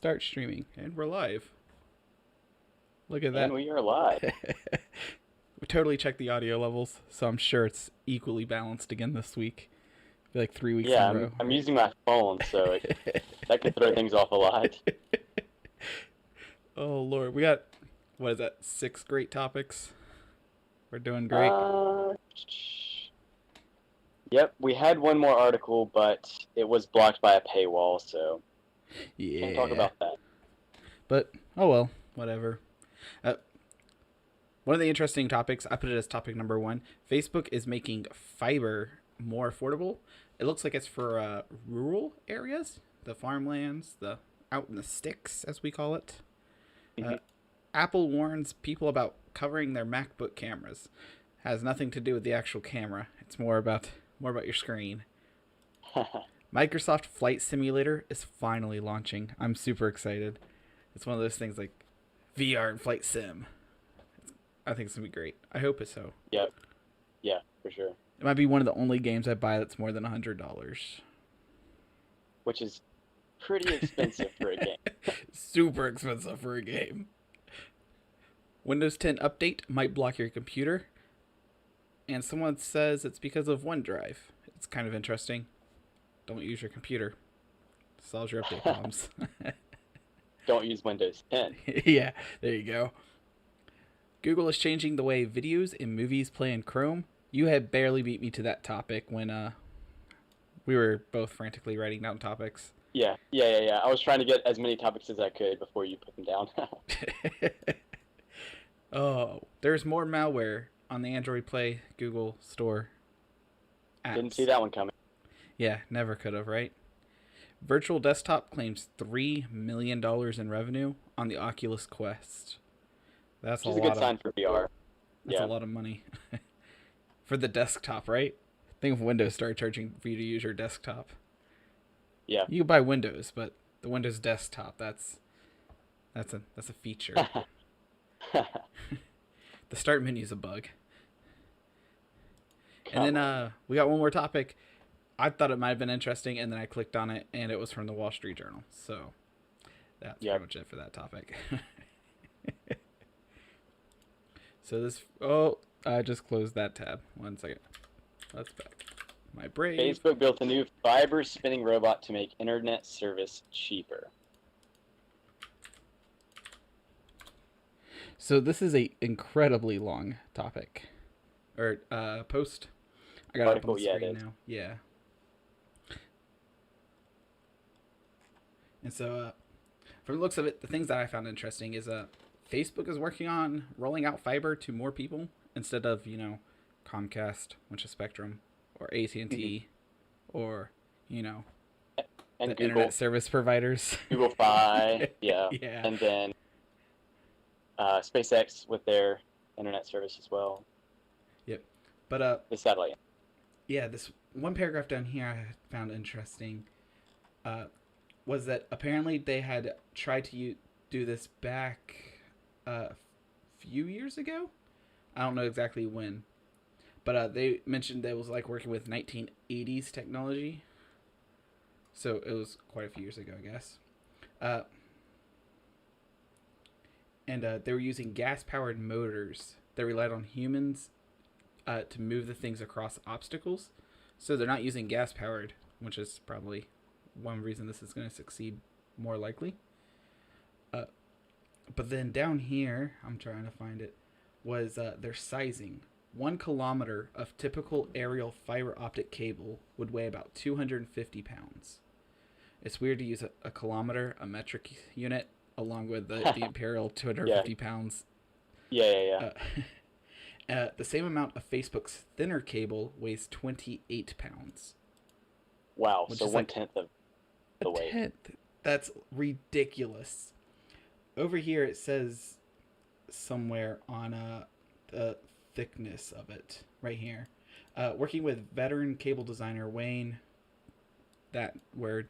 Start streaming. And we're live. Look at And that. we are live. We totally checked the audio levels, so I'm sure it's equally balanced again this week. Be like 3 weeks in Yeah, a row. I'm using my phone, so that could throw things off a lot. Oh, Lord. We got, what is that, 6 great topics? We're doing great. Yep, we had one more article, but it was blocked by a paywall, so can't talk Yeah. about that. But, oh well, whatever. One of the interesting topics, I put it as topic number 1. Facebook is making fiber more affordable. It looks like it's for rural areas, the farmlands, the out in the sticks, as we call it. Mm-hmm. Apple warns people about covering their MacBook cameras. Has nothing to do with the actual camera. It's more about your screen. Microsoft Flight Simulator is finally launching. I'm super excited. It's one of those things like VR and flight sim. I think it's going to be great. I hope it's so. Yep. Yeah, for sure. It might be one of the only games I buy that's more than $100. Which is pretty expensive for a game. Super expensive for a game. Windows 10 update might block your computer. And someone says it's because of OneDrive. It's kind of interesting. Don't use your computer. Solves your update problems. Don't use Windows 10. Yeah, there you go. Google is changing the way videos and movies play in Chrome. You had barely beat me to that topic when we were both frantically writing down topics. Yeah. I was trying to get as many topics as I could before you put them down. Oh, there's more malware on the Android Play Google Store apps. Didn't see that one coming. Yeah, never could have, right? Virtual Desktop claims $3 million in revenue on the Oculus Quest. That's Which is a good sign for VR. That's a lot of money. For the desktop, right? Think if Windows started charging for you to use your desktop. Yeah. You can buy Windows, but the Windows desktop, that's a feature. The start menu is a bug. And then we got one more topic. I thought it might have been interesting, and then I clicked on it, and it was from the Wall Street Journal. So that's pretty much it for that topic. So this... Oh, I just closed that tab. 1 second. Let's back. My Brave. Facebook built a new fiber spinning robot to make internet service cheaper. So this is a incredibly long topic. Or post. I got it up on the screen now. Yeah. And so from the looks of it, the things that I found interesting is Facebook is working on rolling out fiber to more people instead of, Comcast, which is Spectrum, or AT&T, or, and the Google, internet service providers. Google Fi, Yeah. And then SpaceX with their internet service as well. Yep. But the satellite. Yeah, this one paragraph down here I found interesting was that apparently they had tried to do this back a few years ago. I don't know exactly when. But they mentioned they was like working with 1980s technology. So it was quite a few years ago, I guess. And they were using gas-powered motors that relied on humans to move the things across obstacles. So they're not using gas-powered, which is probably one reason this is going to succeed more likely. But then down here, I'm trying to find it, was their sizing. 1 kilometer of typical aerial fiber optic cable would weigh about 250 pounds. It's weird to use a kilometer, a metric unit, along with the imperial 250 pounds. Yeah. The same amount of Facebook's thinner cable weighs 28 pounds. Wow, so 1/10 of the weight. 1/10. That's ridiculous. Over here it says somewhere on the thickness of it, right here. Working with veteran cable designer Wayne, that word,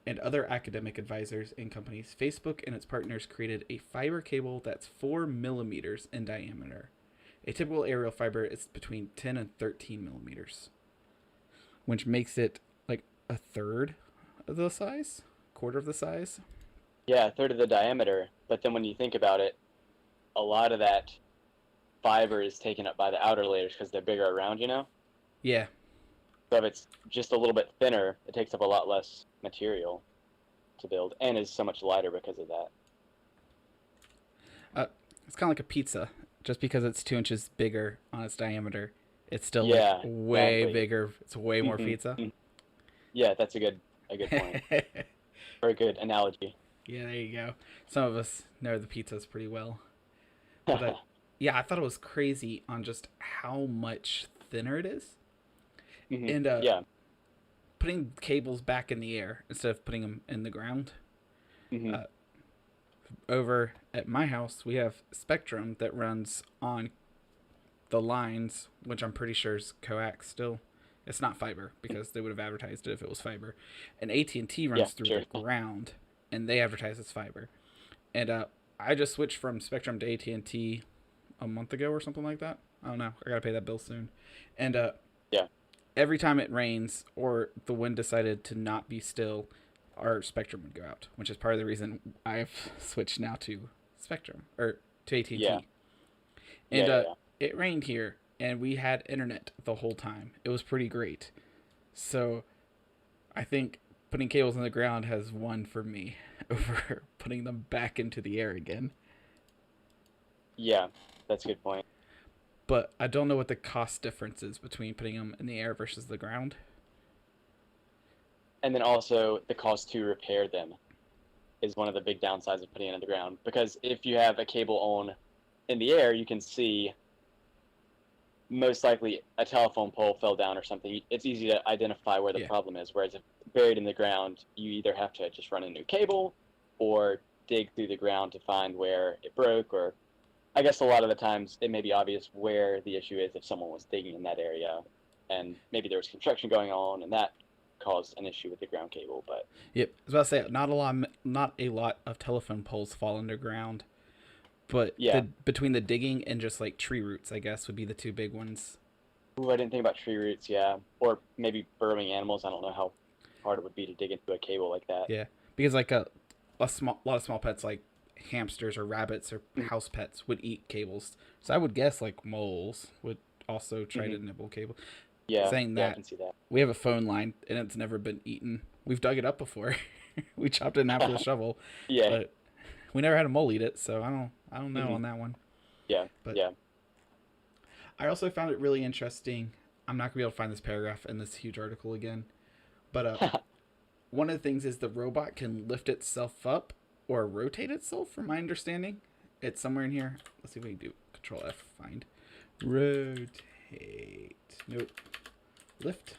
and other academic advisors and companies, Facebook and its partners created a fiber cable that's 4 millimeters in diameter. A typical aerial fiber is between 10 and 13 millimeters, which makes it like a third of the size, quarter of the size. Yeah, a third of the diameter. But then when you think about it, a lot of that fiber is taken up by the outer layers because they're bigger around, you know? Yeah. So if it's just a little bit thinner, it takes up a lot less material to build and is so much lighter because of that. It's kind of like a pizza. Just because it's 2 inches bigger on its diameter, it's still like Yeah, way exactly. bigger. It's way more hmm pizza. Yeah, that's a good point. Very good analogy. Yeah, there you go. Some of us know the pizzas pretty well. But yeah, I thought it was crazy on just how much thinner it is. And Yeah. putting cables back in the air instead of putting them in the ground. hmm Uh, over at my house, we have Spectrum that runs on the lines, which I'm pretty sure is coax still. It's not fiber because they would have advertised it if it was fiber. And AT&T runs through sure. the ground, and they advertise as fiber. And I just switched from Spectrum to AT&T a month ago or something like that. I don't know. I gotta pay that bill soon. And Yeah. every time it rains or the wind decided to not be still, our Spectrum would go out, which is part of the reason I've switched now to Spectrum or to AT&T. Yeah. And Yeah. it rained here, and we had internet the whole time. It was pretty great. So I think putting cables in the ground has won for me over putting them back into the air again. Yeah, that's a good point. But I don't know what the cost difference is between putting them in the air versus the ground. And then also the cost to repair them is one of the big downsides of putting it on the ground. Because if you have a cable on in the air, you can see most likely a telephone pole fell down or something. It's easy to identify where the problem is. Whereas if buried in the ground, you either have to just run a new cable or dig through the ground to find where it broke. Or I guess a lot of the times it may be obvious where the issue is if someone was digging in that area and maybe there was construction going on and that caused an issue with the ground cable. But yep, I was about to say not a lot of telephone poles fall underground. But yeah, between the digging and just like tree roots, I guess, would be the two big ones. ooh, I didn't think about tree roots. Yeah, or maybe burrowing animals. I don't know how hard it would be to dig into a cable like that. Yeah, because like a lot of small pets like hamsters or rabbits or house pets would eat cables. So I would guess like moles would also try to nibble cable. Yeah, Saying yeah, that, I can see that. we have a phone line and it's never been eaten. We've dug it up before. We chopped it in half with a shovel. Yeah. But we never had a mole eat it, so I don't know on that one. Yeah. But yeah. I also found it really interesting. I'm not gonna be able to find this paragraph in this huge article again, but one of the things is the robot can lift itself up or rotate itself. From my understanding, it's somewhere in here. Let's see if we can do Control F. Find rotate. Nope. Lift.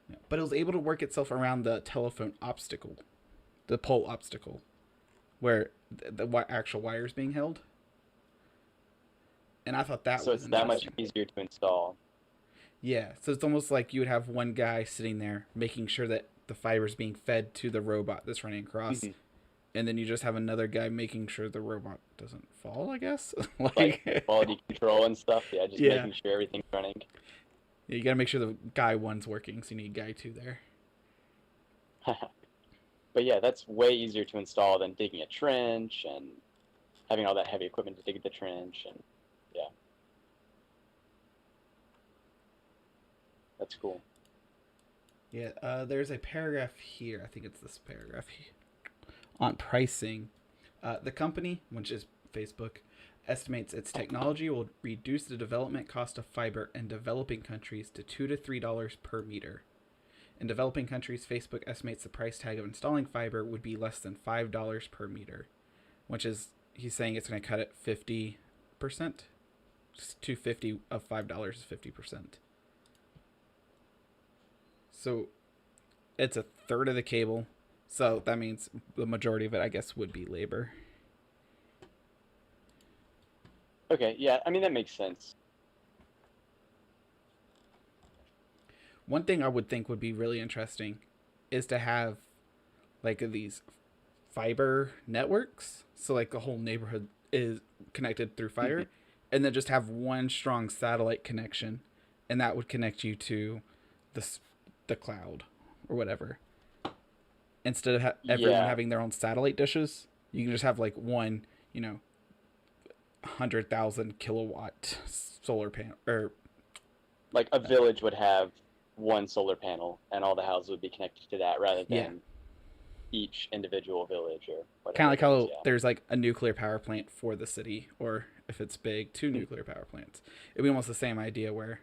No. But it was able to work itself around the telephone obstacle, the pole obstacle, where the actual wire is being held. And I thought that so was it's that much easier to install. Yeah, so it's almost like you would have one guy sitting there making sure that the fiber is being fed to the robot that's running across, and then you just have another guy making sure the robot doesn't fall, I guess. like quality control and stuff. Yeah, just making sure everything's running. Yeah, you gotta make sure the guy one's working, so you need guy two there. But yeah, that's way easier to install than digging a trench and having all that heavy equipment to dig the trench. And yeah, that's cool. Yeah, there's a paragraph here. I think it's this paragraph here, on pricing. The company, which is Facebook, estimates its technology will reduce the development cost of fiber in developing countries to $2 to $3 per meter. In developing countries, Facebook estimates the price tag of installing fiber would be less than $5 per meter, which is, he's saying it's going to cut it 50%. Just $2.50 of $5 is 50%. So it's a third of the cable. So that means the majority of it, I guess, would be labor. Okay, yeah, I mean, that makes sense. One thing I would think would be really interesting is to have like these fiber networks. So like the whole neighborhood is connected through fiber, and then just have one strong satellite connection, and that would connect you to the cloud or whatever. instead of everyone Yeah, having their own satellite dishes, you can just have like one, 100,000 kilowatt solar panel, or like a village would have one solar panel, and all the houses would be connected to that, rather yeah, than each individual village or kind whatever of like it is. how Yeah. there's like a nuclear power plant for the city, or if it's big, two Mm. nuclear power plants. It'd be almost the same idea where,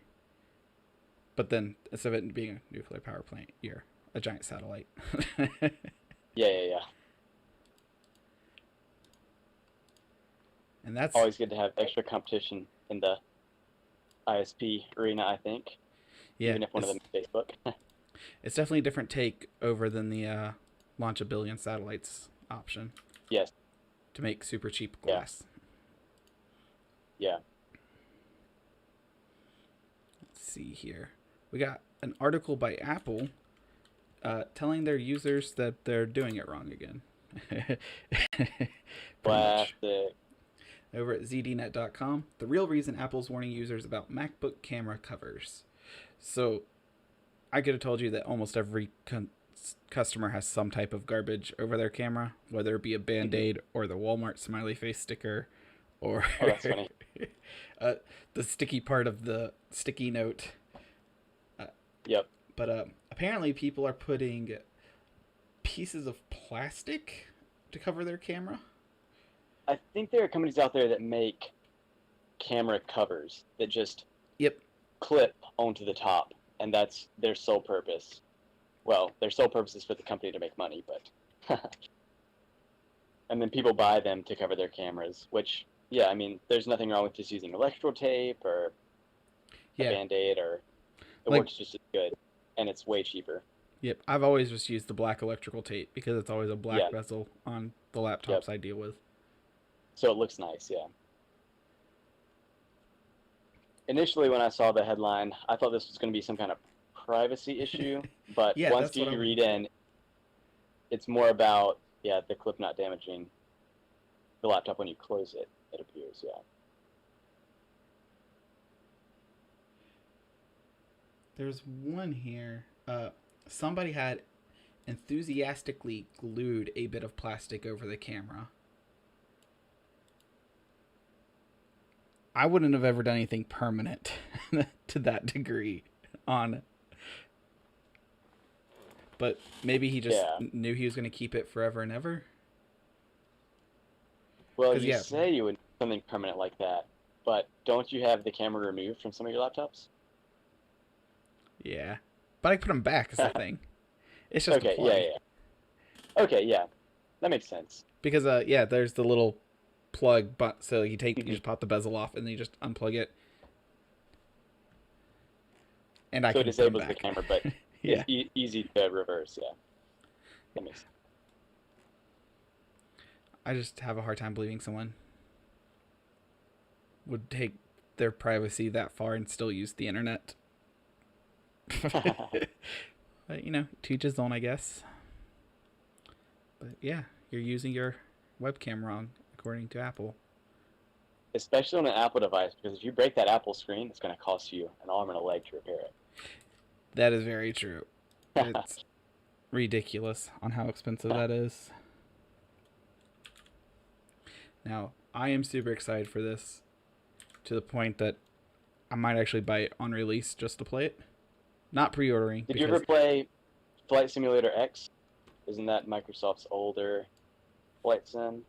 but then instead of it being a nuclear power plant, you're a giant satellite. Yeah, yeah, yeah. And that's, Always good to have extra competition in the ISP arena, I think, yeah, even if one of them is Facebook. it's definitely a different take over than the launch a billion satellites option Yes. to make super cheap Yeah. glass. Yeah. Let's see here. We got an article by Apple telling their users that they're doing it wrong again. Pretty much. Plastic. Over at zdnet.com, the real reason Apple's warning users about MacBook camera covers. So, I could have told you that almost every customer has some type of garbage over their camera, whether it be a Band-Aid or the Walmart smiley face sticker, or Oh, that's funny. the sticky part of the sticky note. Yep. But apparently people are putting pieces of plastic to cover their camera. I think there are companies out there that make camera covers that just Yep. clip onto the top, and that's their sole purpose. Well, their sole purpose is for the company to make money, but and then people buy them to cover their cameras, which, yeah, I mean, there's nothing wrong with just using electrical tape or a Yeah. Band-Aid, or it Like- works just as good, and it's way cheaper. Yep. I've always just used the black electrical tape because it's always a black Yeah. bezel on the laptops I deal with. So it looks nice, yeah. Initially, when I saw the headline, I thought this was going to be some kind of privacy issue, but Yeah, once that's what you I- read in, it's more about, yeah, the clip not damaging the laptop when you close it, it appears, yeah. There's one here. Somebody had enthusiastically glued a bit of plastic over the camera. I wouldn't have ever done anything permanent to that degree on. But maybe he just Yeah. knew he was going to keep it forever and ever. Well, 'Cause, you yeah. say you would do something permanent like that, but don't you have the camera removed from some of your laptops? Yeah. But I put them back as the thing. It's just a Okay, plug. yeah, yeah. Okay, yeah. That makes sense. Because yeah, there's the little plug, but so you just pop the bezel off and then you just unplug it. And I So it can put 'em disables the back. camera, but Yeah. it's easy to reverse, yeah. That makes sense. I just have a hard time believing someone would take their privacy that far and still use the internet. But, to each his own, I guess. But yeah, you're using your webcam wrong, according to Apple. Especially on an Apple device, because if you break that Apple screen, it's going to cost you an arm and a leg to repair it. That is very true. It's ridiculous on how expensive that is. Now, I am super excited for this, to the point that I might actually buy it on release just to play it. Not pre-ordering. Did you ever play Flight Simulator X? Isn't that Microsoft's older flight sim?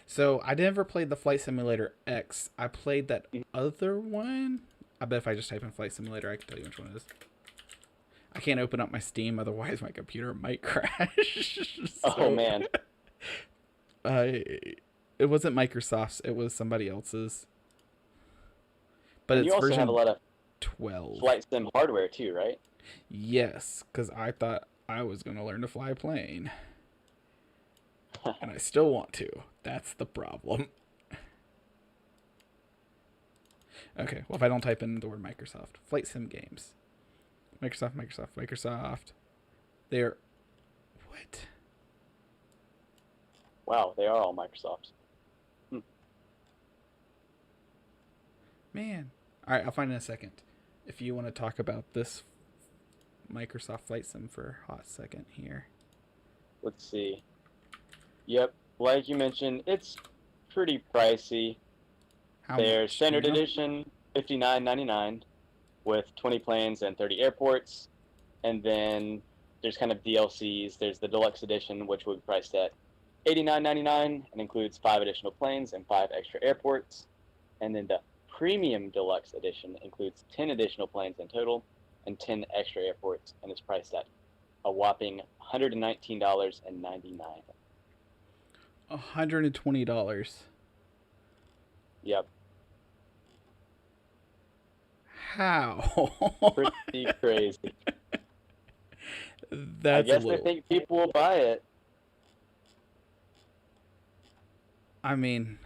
So I never played the Flight Simulator X. I played that other one. I bet if I just type in Flight Simulator, I can tell you which one it is. I can't open up my Steam, otherwise my computer might crash. Oh, man. It wasn't Microsoft's. It was somebody else's. But And it's you also version have a lot of 12. flight sim hardware, too, right? Yes, because I thought I was going to learn to fly a plane. And I still want to. That's the problem. Okay, well, if I don't type in the word Microsoft. Flight sim games. Microsoft. They're... What? Wow, they are all Microsoft. Man. Alright, I'll find it in a second. If you want to talk about this Microsoft Flight Sim for a hot second here. let's see. Yep, like you mentioned, it's pretty pricey. How There's much? Do you standard know? edition, $59.99, with 20 planes and 30 airports. And then there's kind of DLCs. There's the deluxe edition, which will be priced at $89.99 and includes 5 additional planes and 5 extra airports. And then the premium deluxe edition includes 10 additional planes in total and 10 extra airports, and is priced at a whopping $119.99. $120. Yep, How? pretty crazy. I That's a guess they little. think people will buy it. I mean,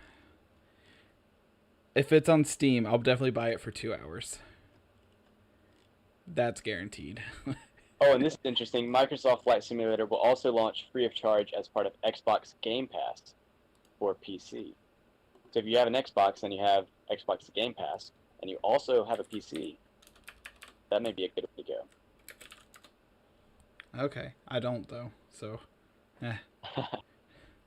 if it's on Steam, I'll definitely buy it for 2 hours. That's guaranteed. Oh, and this is interesting. Microsoft Flight Simulator will also launch free of charge as part of Xbox Game Pass for PC. So if you have an Xbox and you have Xbox Game Pass, and you also have a PC, that may be a good way to Okay, I don't though. So, go.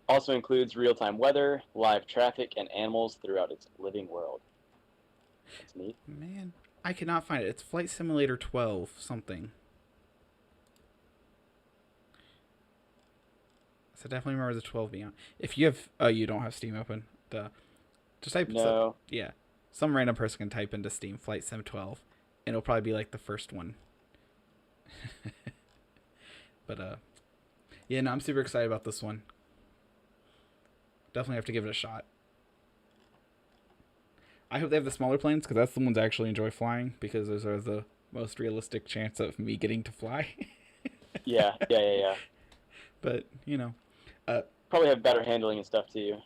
Also includes real-time weather, live traffic, and animals throughout its living world. That's neat. man, I cannot find it. It's Flight Simulator 12 something. So definitely remember the 12 being on. If you have, you don't have Steam open. Duh. Just type. No. Yeah, some random person can type into Steam Flight Sim 12, and it'll probably be like the first one. But yeah, no, I'm super excited about this one. Definitely have to give it a shot. I hope they have the smaller planes because that's the ones I actually enjoy flying because those are the most realistic chance of me getting to fly. Yeah. But you know, Probably have better handling and stuff too.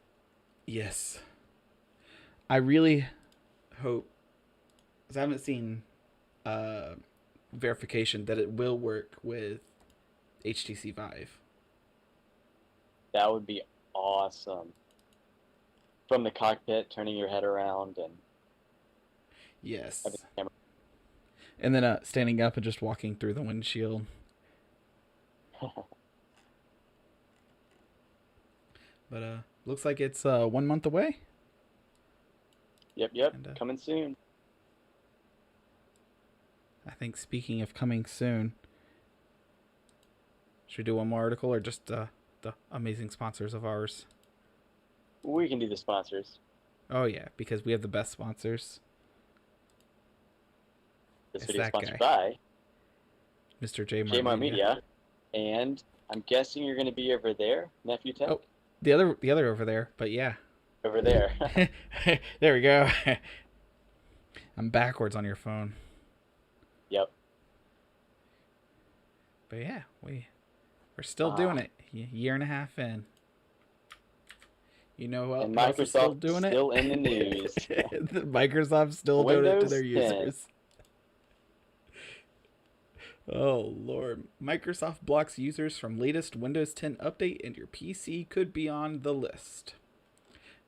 yes, I really hope. Because I haven't seen verification that it will work with HTC Vive. That would be awesome. From the cockpit, turning your head around and Yes. having the camera. And then standing up and just walking through the windshield. But looks like it's 1 month away. Yep. And, Coming soon. I think speaking of coming soon, should we do one more article or just the amazing sponsors of ours? We can do the sponsors. Oh yeah, because we have the best sponsors. This It's video is that sponsored guy. by Mr. J. JMar Media. And I'm guessing you're going to be over there, Nephew Tech? Oh, the other over there, but yeah. Over there. There we go. I'm backwards on your phone. Yep. But yeah, we're still doing it. Year and a half in. You know what? And Else is still Microsoft doing still it? in the news. Microsoft's still doing it to Windows their 10. users. Oh lord. Microsoft blocks users from latest Windows 10 update and your PC could be on the list.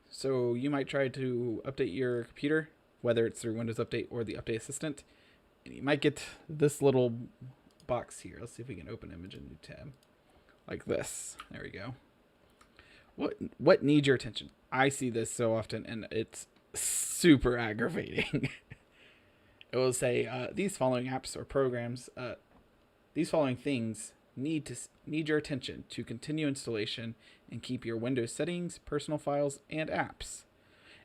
So you might try to update your computer, whether it's through Windows Update or the Update Assistant, and you might get this little box here. Let's see if we can open image in a new tab. Like this. There we go. What needs your attention? I see this so often and it's super aggravating. It will say these following apps or programs, these following things need your attention to continue installation and keep your Windows settings, personal files, and apps.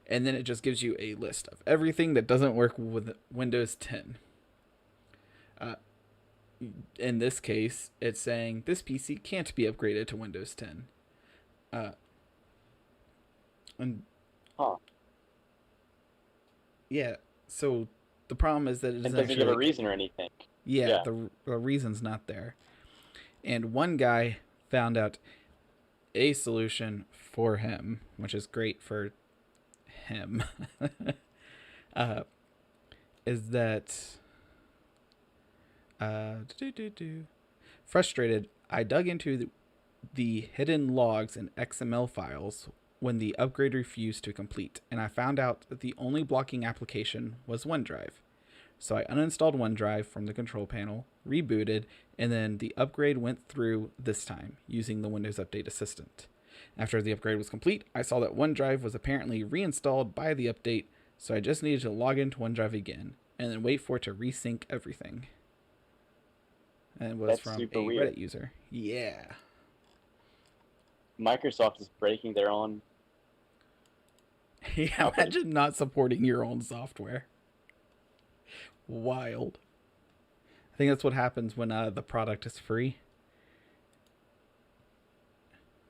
And then it just gives you a list of everything that doesn't work with Windows 10. In this case, it's saying this PC can't be upgraded to Windows 10. And yeah, so the problem is that it doesn't give a reason or anything. Yeah. The reason's not there. And one guy found out a solution for him, which is great for him, is that frustrated, I dug into the hidden logs and XML files when the upgrade refused to complete, and I found out that the only blocking application was OneDrive. So I uninstalled OneDrive from the control panel, rebooted, and then the upgrade went through this time using the Windows Update Assistant. After the upgrade was complete, I saw that OneDrive was apparently reinstalled by the update, so I just needed to log into OneDrive again and then wait for it to resync everything. And it was That's from super a weird. Reddit user. Yeah. Microsoft is breaking their own. Yeah, imagine not supporting your own software. Wild. I think that's what happens when the product is free.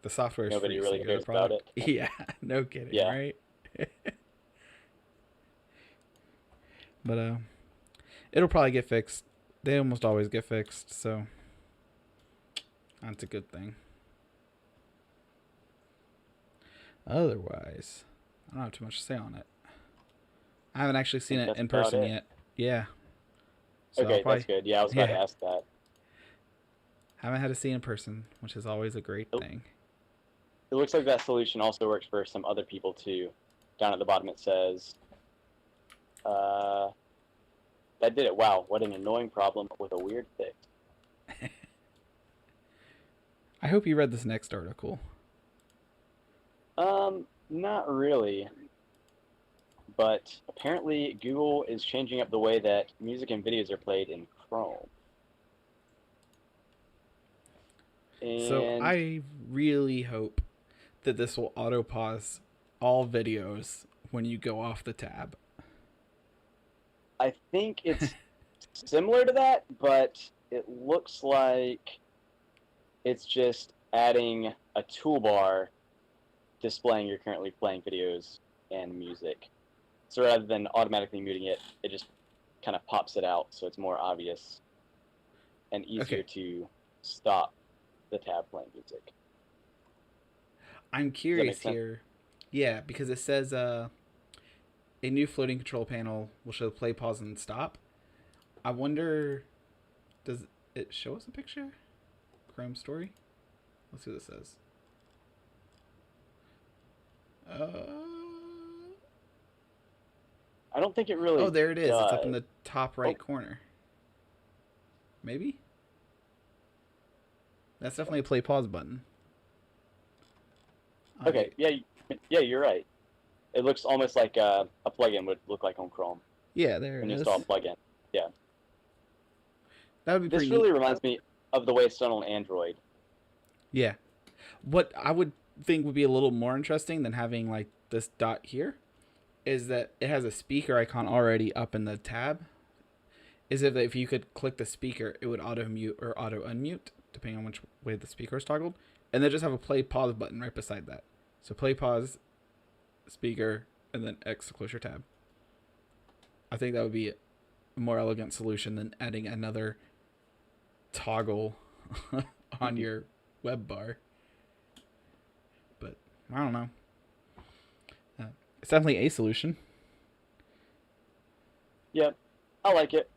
The software is Nobody free, really so cares the product. about it. Yeah, no kidding, Yeah. right? But it'll probably get fixed. They almost always get fixed, so that's a good thing. Otherwise, I don't have too much to say on it. I haven't actually seen it in person yet. Yeah. So okay, that's good. Yeah, I was about to ask that. Haven't had to see it in person, which is always a great thing. It looks like that solution also works for some other people too. Down at the bottom it says, that did it. Wow, what an annoying problem with a weird fix. I hope you read this next article. Not really. But apparently Google is changing up the way that music and videos are played in Chrome. And so I really hope that this will auto pause all videos when you go off the tab. I think it's similar to that, but it looks like it's just adding a toolbar displaying you're currently playing videos and music. So rather than automatically muting it, it just kind of pops it out so it's more obvious and easier to stop the tab playing music. I'm curious here. Yeah, because it says a new floating control panel will show play, pause, and stop. I wonder, does it show us a picture? Chrome story? Let's see what it says. I don't think it really. Oh, there it is. It's up in the top right corner. Maybe? That's definitely a play pause button. Okay, yeah, you're right. It looks almost like a plugin would look like on Chrome. Yeah, there it is. When you install a plugin. Yeah. That would be pretty neat. This really reminds me of the way it's done on Android. Yeah. What I would think would be a little more interesting than having like this dot here is that it has a speaker icon already up in the tab. Is if you could click the speaker, it would auto mute or auto unmute, depending on which way the speaker is toggled. And then just have a play pause button right beside that. So play pause, speaker, and then X to close your tab. I think that would be a more elegant solution than adding another toggle on your web bar. But I don't know. It's definitely a solution. Yep, I like it.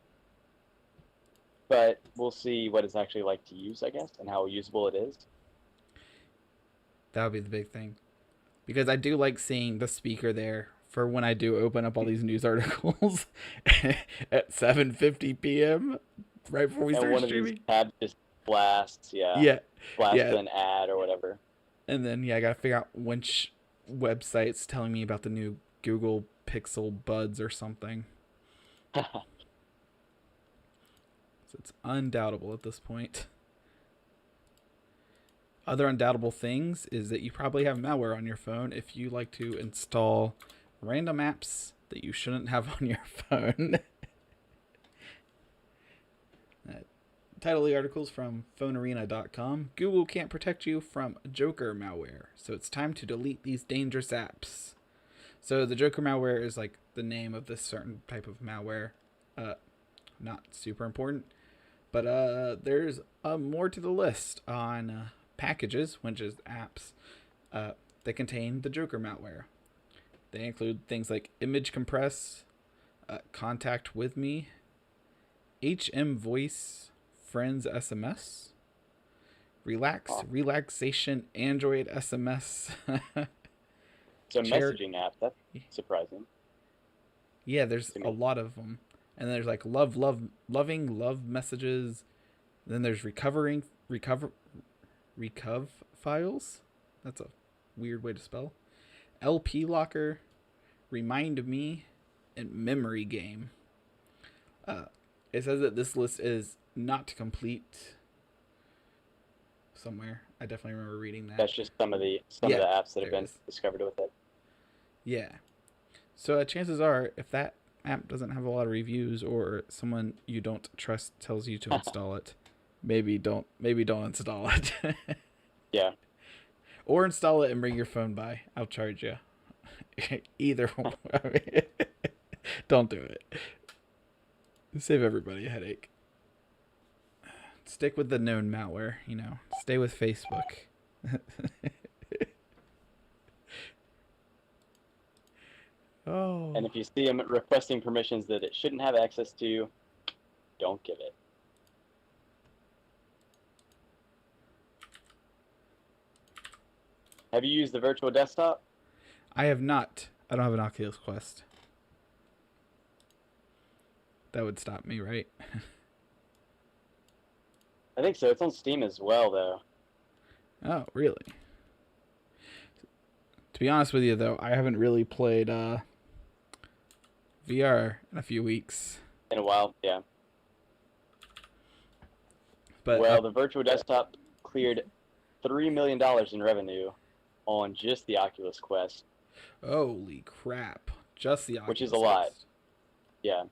But we'll see what it's actually like to use, I guess, and how usable it is. That would be the big thing. Because I do like seeing the speaker there for when I do open up all these news articles at 7:50 p.m. right before we start streaming. One of these tabs just blasts, blasts an ad or whatever. And then, I got to figure out which website's telling me about the new Google Pixel Buds or something. So it's undoubtable at this point. Other undoubtable things is that you probably have malware on your phone if you like to install random apps that you shouldn't have on your phone. Title of the article is from phonearena.com. Google can't protect you from Joker malware, so it's time to delete these dangerous apps. So the Joker malware is like the name of this certain type of malware. Not super important. But there's more to the list on packages, which is apps, that contain the Joker malware. They include things like Image Compress, Contact With Me, HM Voice, Friends SMS, Relaxation Android SMS. It's a messaging app. That's surprising. Yeah, there's a lot of them. And then there's like loving love messages. Then there's recov files. That's a weird way to spell. LP locker, remind me, and memory game. It says that this list is not complete. Somewhere, I definitely remember reading that. That's just some of the apps that have been discovered with it. Yeah. So chances are, if that app doesn't have a lot of reviews, or someone you don't trust tells you to install it, maybe don't install it. Yeah. Or install it and bring your phone by. I'll charge you. Either one. Don't do it. Save everybody a headache. Stick with the known malware, you know. Stay with Facebook. Oh. And if you see them requesting permissions that it shouldn't have access to, don't give it. Have you used the virtual desktop? I have not. I don't have an Oculus Quest. That would stop me, right? I think so. It's on Steam as well, though. Oh, really? To be honest with you, though, I haven't really played VR in a few weeks. In a while, yeah. But well, the virtual desktop cleared $3 million in revenue on just the Oculus Quest. Holy crap. Just the Oculus Which is a lot. Quest. Yeah.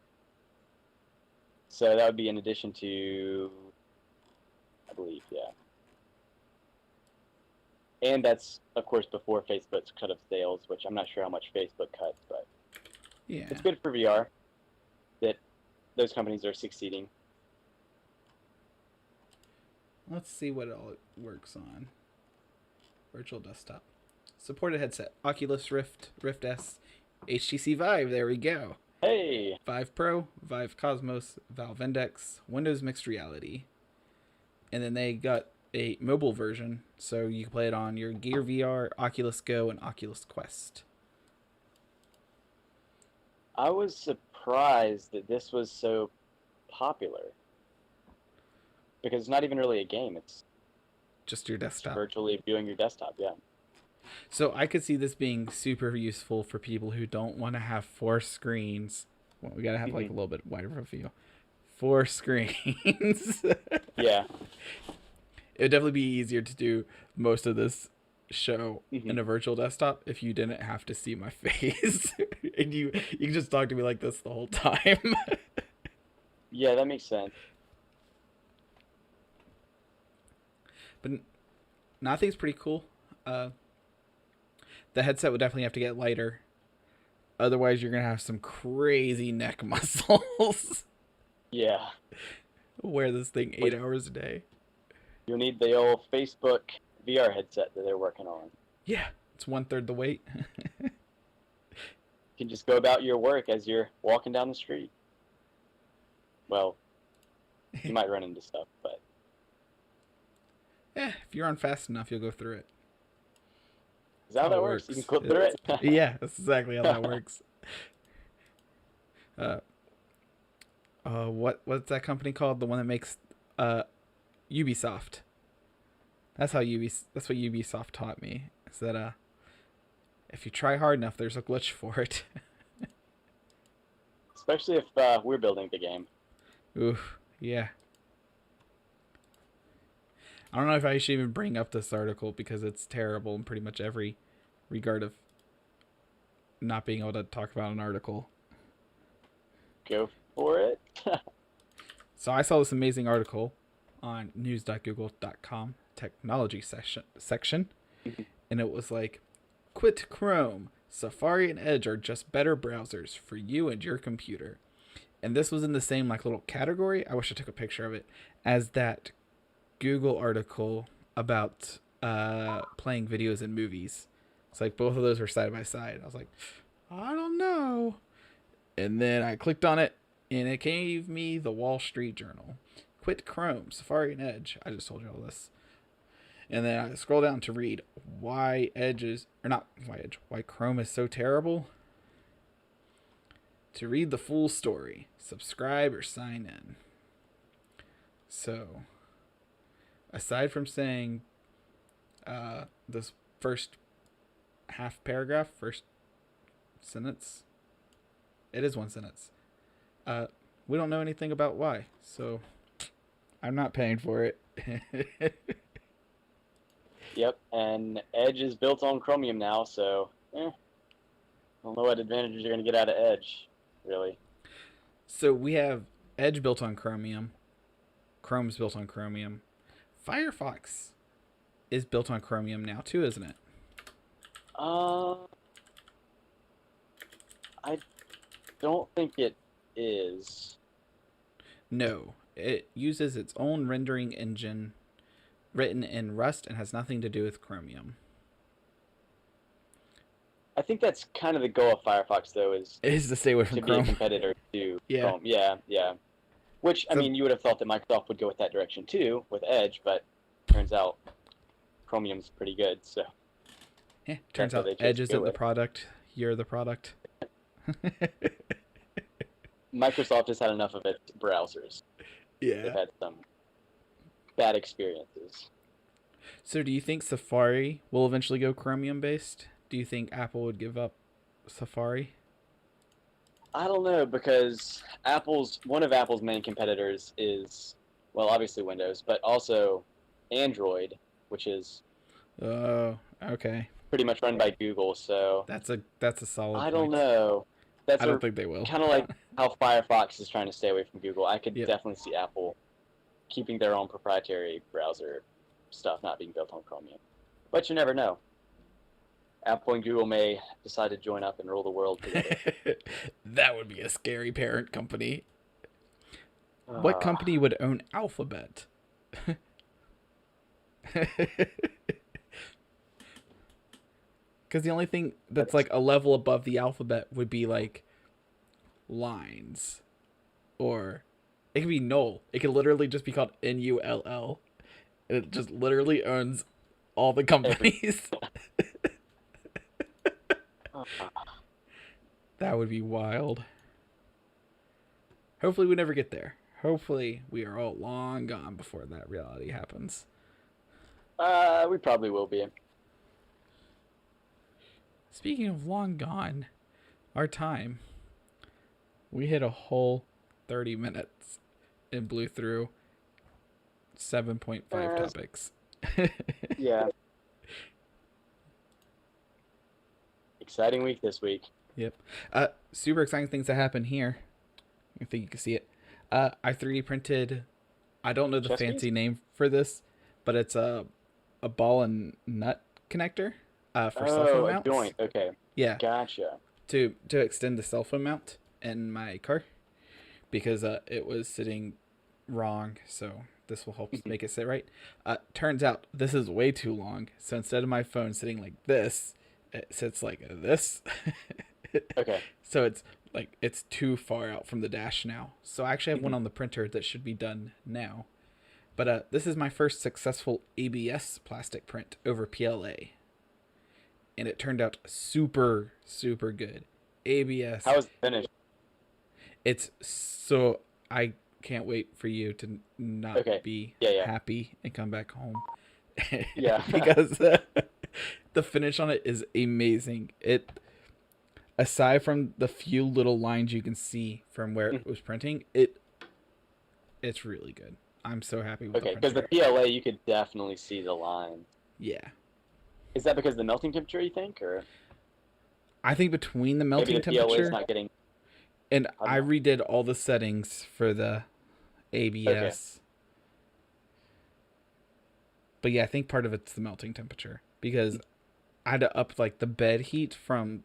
So that would be in addition to, I believe, yeah. And that's, of course, before Facebook's cut of sales, which I'm not sure how much Facebook cut, but yeah, it's good for VR that those companies are succeeding. Let's see what all it works on. Virtual desktop. Supported headset. Oculus Rift, Rift S, HTC Vive, there we go. Hey! Vive Pro, Vive Cosmos, Valve Index, Windows Mixed Reality. And then they got a mobile version, so you can play it on your Gear VR, Oculus Go, and Oculus Quest. I was surprised that this was so popular. Because it's not even really a game, it's just your desktop. Virtually viewing your desktop, yeah. So I could see this being super useful for people who don't want to have 4 screens. Well, we got to have like a little bit wider of a view. 4 screens. Yeah. It would definitely be easier to do most of this show in a virtual desktop if you didn't have to see my face. And you can just talk to me like this the whole time. Yeah, that makes sense. But no, I think it's pretty cool. The headset would definitely have to get lighter. Otherwise, you're going to have some crazy neck muscles. Yeah. Wear this thing 8 hours a day. You'll need the old Facebook VR headset that they're working on. Yeah, it's 1/3 the weight. You can just go about your work as you're walking down the street. Well, you might run into stuff, but... if you're on fast enough, you'll go through it. Is that how that works? You can clip through it? Yeah, that's exactly how that works. What's that company called? The one that makes Ubisoft. That's what Ubisoft taught me. Is that if you try hard enough, there's a glitch for it. Especially if we're building the game. Oof, yeah. I don't know if I should even bring up this article because it's terrible in pretty much every regard of not being able to talk about an article. Go for it. So I saw this amazing article on news.google.com technology section, and it was like, quit Chrome. Safari and Edge are just better browsers for you and your computer. And this was in the same like little category. I wish I took a picture of it as that Google article about playing videos in movies. It's like both of those were side by side. I was like, I don't know. And then I clicked on it, and it gave me the Wall Street Journal. Quit Chrome, Safari, and Edge. I just told you all this. And then I scroll down to read why Chrome is so terrible. To read the full story, subscribe or sign in. So, aside from saying this first half paragraph, first sentence, it is one sentence. We don't know anything about why, so I'm not paying for it. Yep, and Edge is built on Chromium now, so I don't know what advantages you're going to get out of Edge, really. So we have Edge built on Chromium. Chrome's built on Chromium. Firefox is built on Chromium now too, isn't it? I don't think it is. No, it uses its own rendering engine written in Rust and has nothing to do with Chromium. I think that's kind of the goal of Firefox, though, is To stay away from to Chrome. be a competitor to Yeah. Chrome. Yeah. Which, I mean, you would have thought that Microsoft would go with that direction, too, with Edge, but turns out Chromium's pretty good, so. Yeah, turns out Edge isn't the product. You're the product. Microsoft has had enough of its browsers. Yeah. They've had some bad experiences. So do you think Safari will eventually go Chromium based? Do you think Apple would give up Safari? I don't know, because one of Apple's main competitors is, well, obviously Windows, but also Android, which is okay. pretty much run by Google, so That's a solid I don't point. know. I don't think they will. Kind of like how Firefox is trying to stay away from Google. I could Yep. definitely see Apple keeping their own proprietary browser stuff not being built on Chromium. But you never know. Apple and Google may decide to join up and rule the world together. That would be a scary parent company. What company would own Alphabet? Because the only thing that's like a level above the alphabet would be like lines. Or it could be null. It could literally just be called NULL. It just literally owns all the companies. That would be wild. Hopefully we never get there. Hopefully we are all long gone before that reality happens. We probably will be. Speaking of long gone, our time. We hit a whole 30 minutes and blew through 7.5 topics. Yeah. Exciting week this week. Yep. Super exciting things that happen here. I think you can see it. I 3D printed, I don't know the fancy name for this, but it's a ball and nut connector for cell phone mounts. A joint. Okay. Yeah. Gotcha. To extend the cell phone mount in my car because it was sitting wrong, so this will help make it sit right. Turns out this is way too long, so instead of my phone sitting like this, it sits like this. Okay. So it's too far out from the dash now. So I actually have one on the printer that should be done now. But this is my first successful ABS plastic print over PLA. And it turned out super, super good. ABS. How was it finished? It's so... I can't wait for you to not be happy and come back home. Yeah. Because the finish on it is amazing. Aside from the few little lines you can see from where it was printing, it's really good. I'm so happy with the printer. Because the PLA, you could definitely see the line. Yeah. Is that because of the melting temperature, you think? Or I think between the melting maybe the temperature... PLA is not getting... And I redid all the settings for the ABS. Okay. But yeah, I think part of it's the melting temperature. Because I had to up like the bed heat from...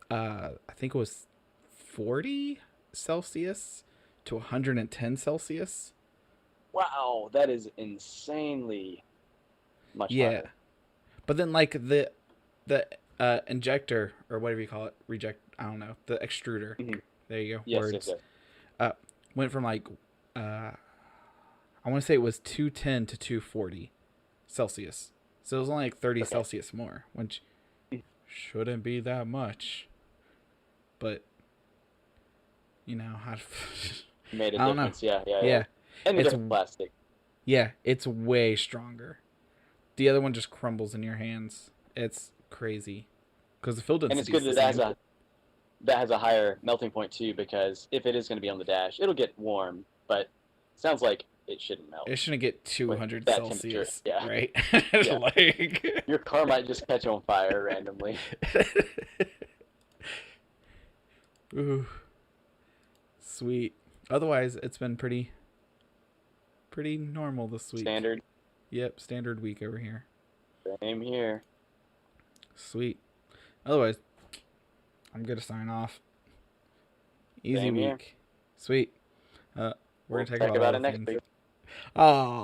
I think it was 40 Celsius to 110 Celsius. Wow, that is insanely much higher. But then like the injector or whatever you call it, I don't know, the extruder. Mm-hmm. There you go. Yes, words. Yes. Went from like I want to say it was 210 to 240 Celsius. So it was only like 30 Celsius more, which shouldn't be that much. But you know, how to... Made a I don't know. difference. Yeah. Yeah. And the It's different plastic. Yeah, it's way stronger. The other one just crumbles in your hands. It's crazy. Because the field And it's density good is that the same. that has a higher melting point too, because if it is going to be on the dash, it'll get warm, but it sounds like it shouldn't melt. It shouldn't get 200 that temperature, Celsius, yeah. right? Yeah. Like... Your car might just catch on fire randomly. Ooh. Sweet. Otherwise, it's been pretty normal this week. Standard. Yep, standard week over here. Same here. Sweet. Otherwise, I'm gonna sign off. Easy Same week. here. Sweet. We're gonna talk about it other next things. week. Aw.